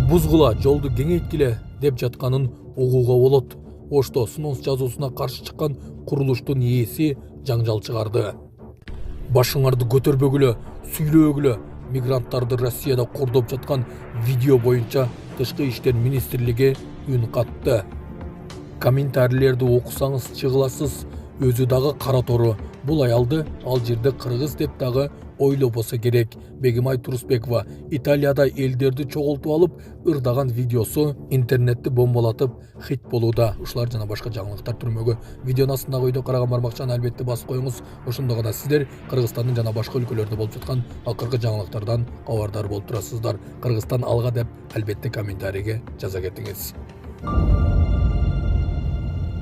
Бузгула жолду кеңейткиле деп жатканын угууга болот. Ошто Снос жазуусуна каршы чыккан курулуштун ээси жаңжал чыгарды. Башыңарды көтөрбөгүлө, сүйлөбөгүлө, мигранттарды Россияда кордоп жаткан видео боюнча Тышкы иштер министрлиги үн катты. Комментарийлерди окусаңыз чыгыласыз, өзү дагы кара тору. Бул аялды ал жерде кыргыз деп дагы ойлобосо керек. Бегимай Турусбекова Италияда элдерди чогултуп алып ырдаган видеосу интернетти бомбалатып хит болууда. Ушулар жана башка жаңылыктар түрмөгө видеонун астындагы үйдө караган бармакчаны албетте басып коюңуз. Ошондо гана сиздер Кыргызстандын жана башка өлкөлөрдө болуп жаткан акыркы жаңылыктардан кабардар болуп турасыздар. Кыргызстан алга деп албетте комментарийге жаза кетиңиз.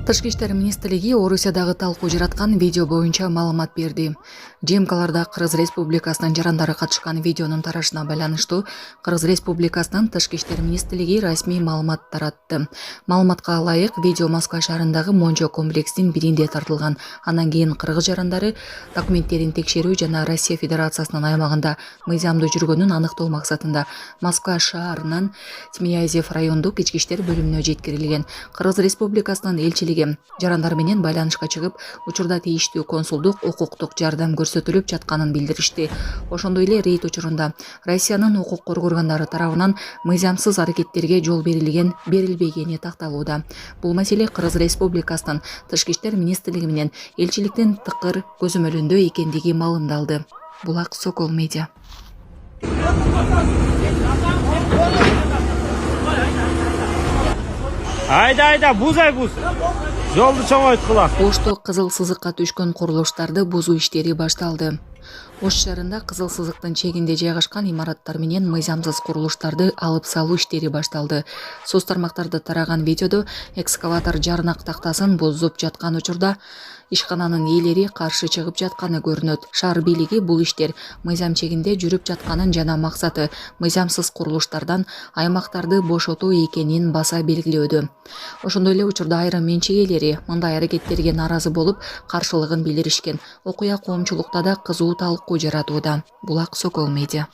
Тышкы иштер министрлиги Орусиядагы талкуу жараткан видео боюнча маалымат берди. ЖМКларда Кыргыз Республикасынын жарандары катышкан видеонун тарашына байланыштуу Кыргыз Республикасынын Тышкы иштер министрлиги расмий маалымат таратты. Маалыматка ылайык, видео Москва шаарындагы Монжо комплексинин биринде тартылган. Андан кийин кыргыз жарандары документтерин текшерүү жана Россия Федерациясынын аймагында мыйзамдуу жүргөнүн аныктоо максатында Москва шаарынан Тимирязев райондук ички иштер бөлүмүнө жеткирилген. Кыргыз Республикасынын элчилиги жарандар менен байланышка чыгып, учурда тийиштүү консулдук укуктук жардам көрсөтүлүп жатканын билдиришти. Ошондой эле рейд учурунда Россиянын укук коргоо органдары тарабынан мыйзамсыз аракеттерге жол берилбегени такталууда. Бул маселе Кыргыз Республикасынын Тышкы иштер министрлиги менен элчиликтин тыкыр көзөмөлүндө экендиги маалымдалды. Булак Сокол медиа. Айда, буз. Жолду чоңойткула. Ошто кызыл сызыкка түшкөн курулуштарды бузуу иштери башталды. Ош шаарында кызыл сызыктын чегинде жайгашкан имараттар менен мыйзамсыз курулуштарды алып салуу иштери башталды. Соц тармактарда тараган видеодо экскаватор жарнак тактасын бузуп жаткан учурда ишкананын ээлери каршы чыгып жатканы көрүнөт. Шаар бийлиги бул иштер мыйзам чегинде жүрүп жатканын жана максаты мыйзамсыз курулуштардан аймактарды бошотуу экенин баса белгилөөдө. Ошондой эле учурда айрым менчик ээлери мындай аракеттерге нааразы болуп каршылыгын билдиришкен. Окуя коомчулукта да кызуу талкуу жаратууда. Булак Сокол медиа.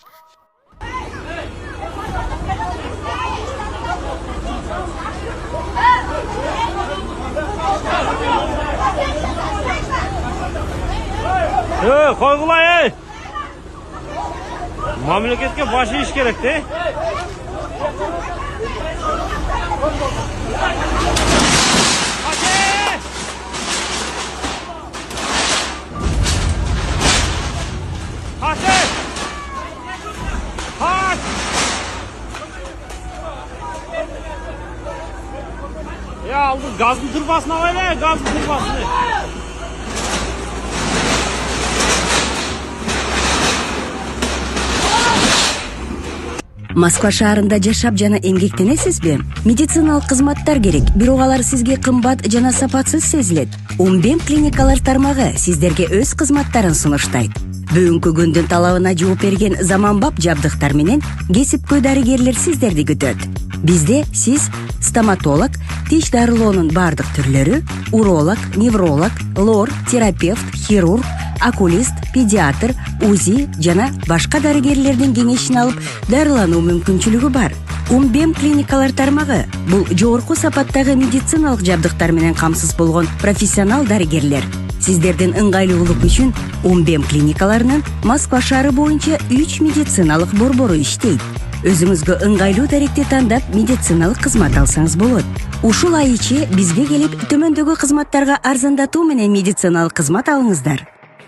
Койгула, мамлекетке баш ийиш керек де. Aldı gazın turbasına öyle, gazın turbasını. Москва шаарында жашап жана эмгектенесизби? Медициналык кызматтар керек, бирок алар сизге кымбат жана сапатсыз сезилет. Умбем клиникалар тармагы сиздерге өз кызматтарын сунуштайт. Бүгүнкү күндүн талабына жооп берген заманбап жабдыктар менен кесипкөй дарыгерлер сиздерди күтөт. Бизде сиз стоматолог, тиш дарылоонун бардык түрлөрү, уролог, невролог, лор, терапевт, хирург, окулист, педиатр, УЗИ жана башка дарыгерлердин кеңешин алып дарылануу мүмкүнчүлүгү бар. Умбем клиникалар тармагы бул жогорку сапаттагы медициналык жабдыктар менен камсыз болгон профессионал дарыгерлер. Сиздердин ыңгайлуулук үчүн Умбем клиникаларынын Москва шаары боюнча 3 медициналык борбору иштейт. Өзүңүзгө ыңгайлуу даректи тандап медициналык кызмат алсаңыз болот. Ушул ай ичи бизге келип төмөндөгү кызматтарга арзандатуу менен медициналык кызмат алыңыздар.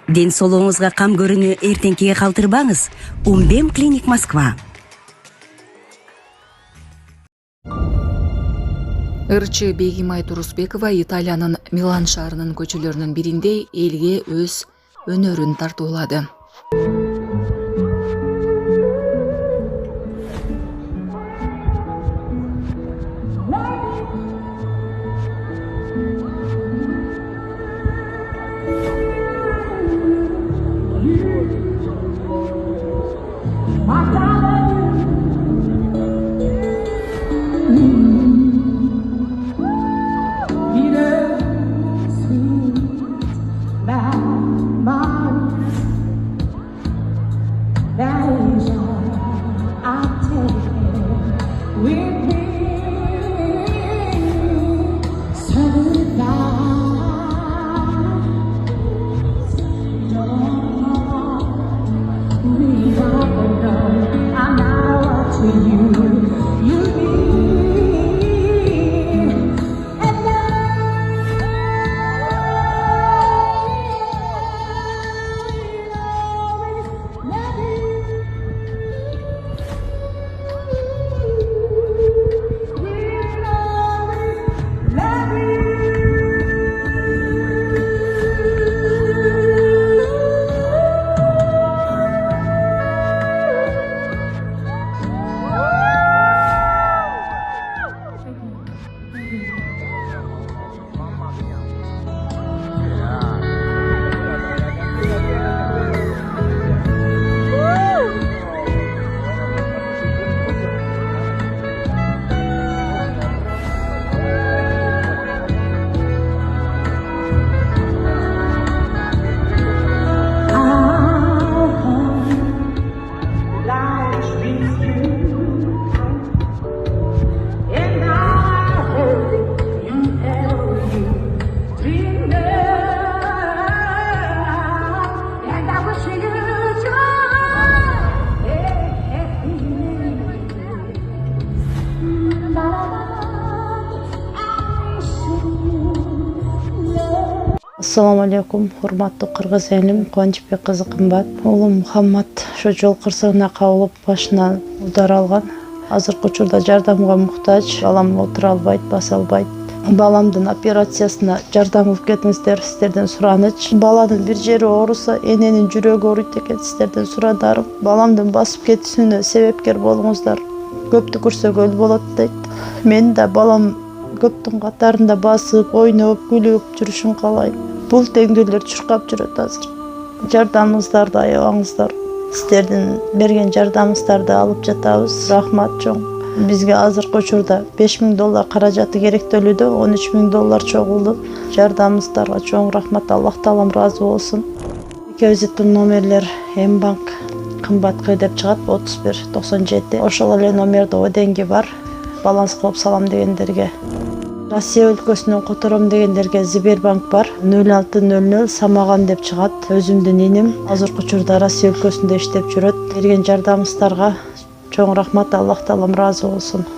Ден соолугуңузга кам көрүүнү эртеңкиге калтырбаңыз. Умбем клиник Москва. Ырчы Бегимай Турусбекова Италиянын Милан шаарынын көчөлөрүнүн биринде элге өз өнөрүн тартуулады. Assalamu алейкум, урматтуу кыргыз элим, Кубанычбек кызы кымбат. Улум Мухаммад ошо жол кырсыгына кабылып, башынан удар алган. Азыркы учурда жардамга муктаж, балам отура албайт, баса албайт. Баламдын операциясына жардам кылып кетиңиздер, сиздерден сураныч. Баланын бир жери ооруса, эненин жүрөгү ооруйт экен, сиздерден сурадарым. Баламдын басып кетүүсүнө себепкер болуңуздар. Көптү көрсөгөл болот дейт. Мен да балам көптүн катарында басып, ойноп, күлүп жүрүшүн каалайм. Бул теңдүүлөр чуркап жүрөт азыр. Жардамыңыздарды аябаңыздар. Сиздердин берген жардамыңыздарды алып жатабыз. Рахмат чоң. Бизге азыркы учурда $5000 каражаты керектөлүүдө, $13,000 чогулду. Жардамыңыздарга чоң рахмат, Аллах таалам ыраазы болсун. Кебиздин номерлер М-банк кымбатка деп чыгат 3197. Ошол эле номерде оденги бар. Баланс кылып салам дегендерге. Россия өлкөсүнөн котором дегендерге Сбербанк бар. 0600 Самаган деп чыгат. Өзүмдүн иним азыркы учурда Россия өлкөсүндө иштеп жүрөт. Берген жардамыңыздарга чоң рахмат, Аллах таалам ыраазы болсун.